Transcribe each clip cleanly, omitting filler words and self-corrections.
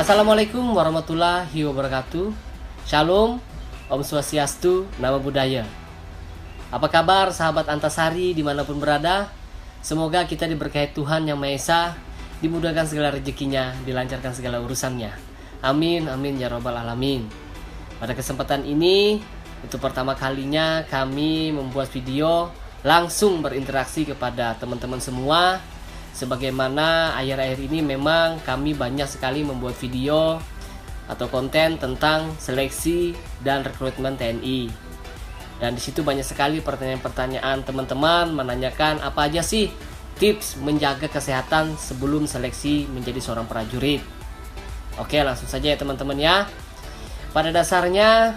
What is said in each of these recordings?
Assalamualaikum warahmatullahi wabarakatuh. Shalom, Om Swastiastu, Namo Buddhaya. Apa kabar sahabat Antasari dimanapun berada? Semoga kita diberkahi Tuhan Yang Maha Esa, dimudahkan segala rezekinya, dilancarkan segala urusannya. Amin, amin ya robbal alamin. Pada kesempatan ini, itu pertama kalinya kami membuat video langsung berinteraksi kepada teman-teman semua. Sebagaimana akhir-akhir ini memang kami banyak sekali membuat video atau konten tentang seleksi dan rekrutmen TNI. Dan di situ banyak sekali pertanyaan-pertanyaan teman-teman menanyakan apa aja sih tips menjaga kesehatan sebelum seleksi menjadi seorang prajurit. Oke, langsung saja ya teman-teman ya. Pada dasarnya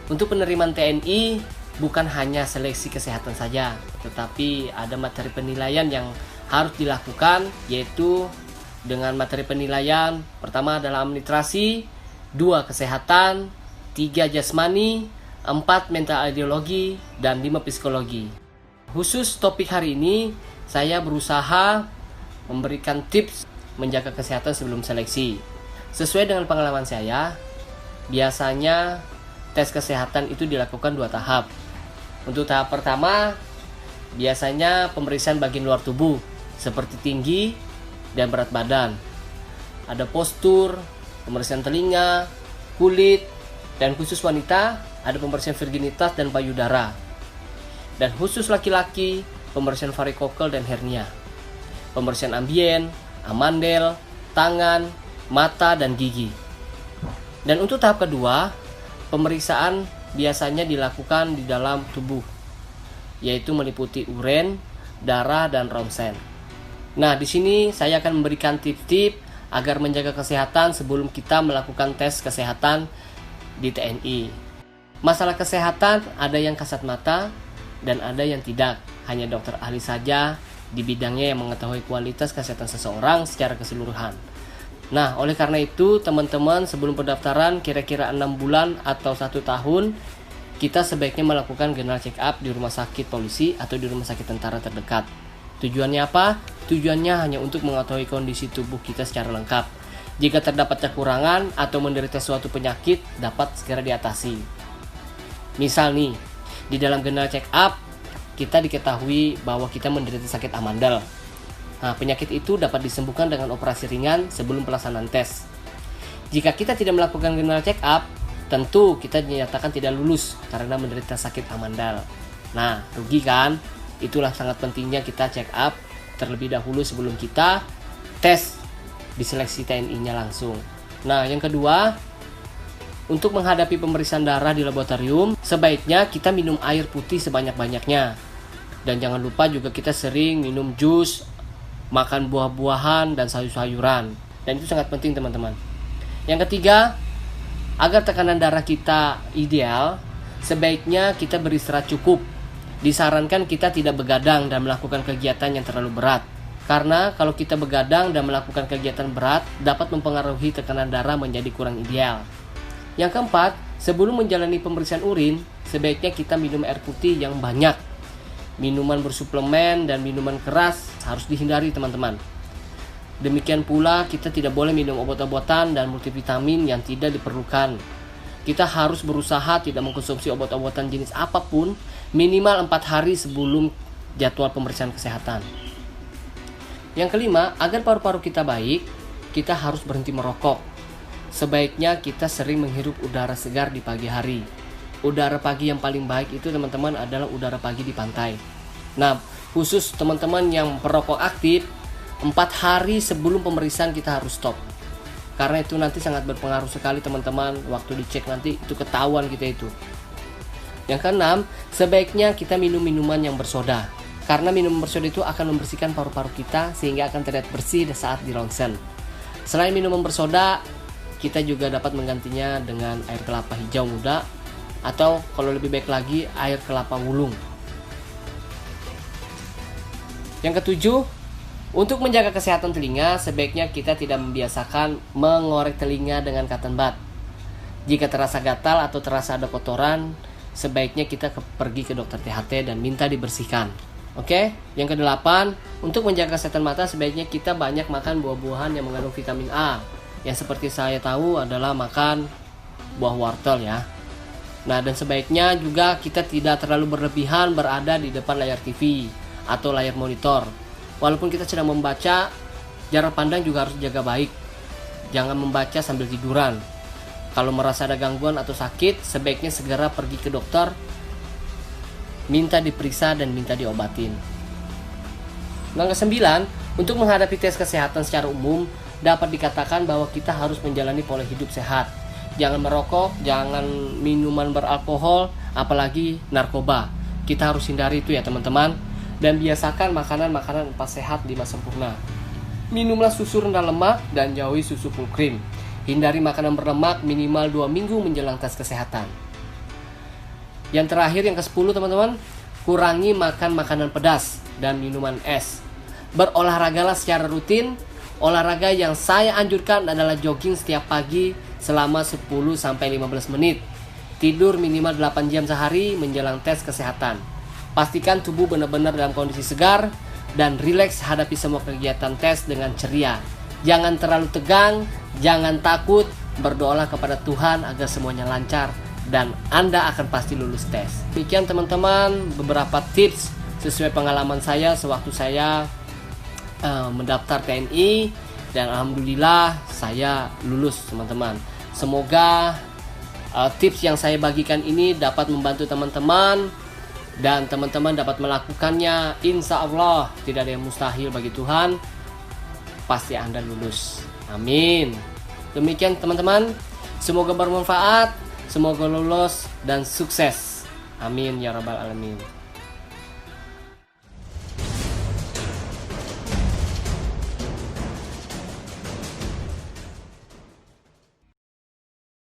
untuk penerimaan TNI bukan hanya seleksi kesehatan saja, tetapi ada materi penilaian yang harus dilakukan, yaitu dengan materi penilaian pertama adalah administrasi, 2 kesehatan, 3 jasmani, 4 mental ideologi, dan 5 psikologi. Khusus topik hari ini saya berusaha memberikan tips menjaga kesehatan sebelum seleksi. Sesuai dengan pengalaman saya, biasanya tes kesehatan itu dilakukan 2 tahap. Untuk tahap pertama biasanya pemeriksaan bagian luar tubuh seperti tinggi dan berat badan. Ada postur, pemeriksaan telinga, kulit, dan khusus wanita ada pemeriksaan virginitas dan payudara. Dan khusus laki-laki pemeriksaan varikokel dan hernia. Pemeriksaan ambien, amandel, tangan, mata, dan gigi. Dan untuk tahap kedua, pemeriksaan biasanya dilakukan di dalam tubuh, yaitu meliputi urin, darah, dan ronsen. Nah, di sini saya akan memberikan tips-tips agar menjaga kesehatan sebelum kita melakukan tes kesehatan di TNI. Masalah kesehatan ada yang kasat mata dan ada yang tidak. Hanya dokter ahli saja di bidangnya yang mengetahui kualitas kesehatan seseorang secara keseluruhan. Nah, oleh karena itu teman-teman sebelum pendaftaran kira-kira 6 bulan atau 1 tahun, kita sebaiknya melakukan general check up di rumah sakit polisi atau di rumah sakit tentara terdekat. Tujuannya apa? Tujuannya hanya untuk mengetahui kondisi tubuh kita secara lengkap. Jika terdapat kekurangan atau menderita suatu penyakit, dapat segera diatasi. Misal nih, di dalam general check up, kita diketahui bahwa kita menderita sakit amandel. Nah, penyakit itu dapat disembuhkan dengan operasi ringan sebelum pelaksanaan tes. Jika kita tidak melakukan general check up, tentu kita dinyatakan tidak lulus karena menderita sakit amandel. Nah, rugi kan? Itulah sangat pentingnya kita check up terlebih dahulu sebelum kita tes di seleksi TNI-nya langsung. Nah, yang kedua, untuk menghadapi pemeriksaan darah di laboratorium, sebaiknya kita minum air putih sebanyak-banyaknya. Dan jangan lupa juga kita sering minum jus, makan buah-buahan dan sayur-sayuran. Dan itu sangat penting teman-teman. Yang ketiga, agar tekanan darah kita ideal, sebaiknya kita beristirahat cukup. Disarankan kita tidak begadang dan melakukan kegiatan yang terlalu berat. Karena kalau kita begadang dan melakukan kegiatan berat, dapat mempengaruhi tekanan darah menjadi kurang ideal. Yang keempat, sebelum menjalani pemeriksaan urin, sebaiknya kita minum air putih yang banyak. Minuman bersuplemen dan minuman keras harus dihindari teman-teman. Demikian pula kita tidak boleh minum obat-obatan dan multivitamin yang tidak diperlukan. Kita harus berusaha tidak mengkonsumsi obat-obatan jenis apapun minimal 4 hari sebelum jadwal pemeriksaan kesehatan. Yang kelima, agar paru-paru kita baik, kita harus berhenti merokok. Sebaiknya kita sering menghirup udara segar di pagi hari. Udara pagi yang paling baik itu teman-teman adalah udara pagi di pantai. Nah, khusus teman-teman yang perokok aktif, 4 hari sebelum pemeriksaan kita harus stop. Karena itu nanti sangat berpengaruh sekali teman-teman. Waktu dicek nanti itu ketahuan kita itu. Yang keenam, sebaiknya kita minum minuman yang bersoda. Karena minuman bersoda itu akan membersihkan paru-paru kita sehingga akan terlihat bersih saat di ronsen. Selain minuman bersoda, kita juga dapat menggantinya dengan air kelapa hijau muda atau kalau lebih baik lagi air kelapa wulung. Yang ketujuh, untuk menjaga kesehatan telinga, sebaiknya kita tidak membiasakan mengorek telinga dengan cotton bud. Jika terasa gatal atau terasa ada kotoran, sebaiknya kita pergi ke dokter THT dan minta dibersihkan. Oke, yang kedelapan, untuk menjaga kesehatan mata sebaiknya kita banyak makan buah-buahan yang mengandung vitamin A. Yang seperti saya tahu adalah makan buah wortel ya. Nah, dan sebaiknya juga kita tidak terlalu berlebihan berada di depan layar TV atau layar monitor. Walaupun kita sedang membaca, jarak pandang juga harus dijaga baik. Jangan membaca sambil tiduran. Kalau merasa ada gangguan atau sakit, sebaiknya segera pergi ke dokter, minta diperiksa dan minta diobatin. Langkah 9, untuk menghadapi tes kesehatan secara umum, dapat dikatakan bahwa kita harus menjalani pola hidup sehat. Jangan merokok, jangan minuman beralkohol, apalagi narkoba. Kita harus hindari itu ya teman-teman. Dan biasakan makanan-makanan 4 sehat 5 sempurna. Minumlah susu rendah lemak dan jauhi susu full cream. Hindari makanan berlemak minimal 2 minggu menjelang tes kesehatan. Yang terakhir, yang ke-10 teman-teman, kurangi makan makanan pedas dan minuman es. Berolahragalah secara rutin. Olahraga yang saya anjurkan adalah jogging setiap pagi selama 10-15 menit. Tidur minimal 8 jam sehari menjelang tes kesehatan. Pastikan tubuh benar-benar dalam kondisi segar dan rileks hadapi semua kegiatan tes dengan ceria. Jangan terlalu tegang, jangan takut, berdoalah kepada Tuhan agar semuanya lancar dan Anda akan pasti lulus tes. Demikian teman-teman beberapa tips sesuai pengalaman saya sewaktu saya mendaftar TNI, dan alhamdulillah saya lulus teman-teman. Semoga tips yang saya bagikan ini dapat membantu teman-teman dan teman-teman dapat melakukannya. Insya Allah tidak ada yang mustahil bagi Tuhan. Pasti Anda lulus. Amin. Demikian teman-teman. Semoga bermanfaat. Semoga lulus dan sukses. Amin ya rabbal alamin.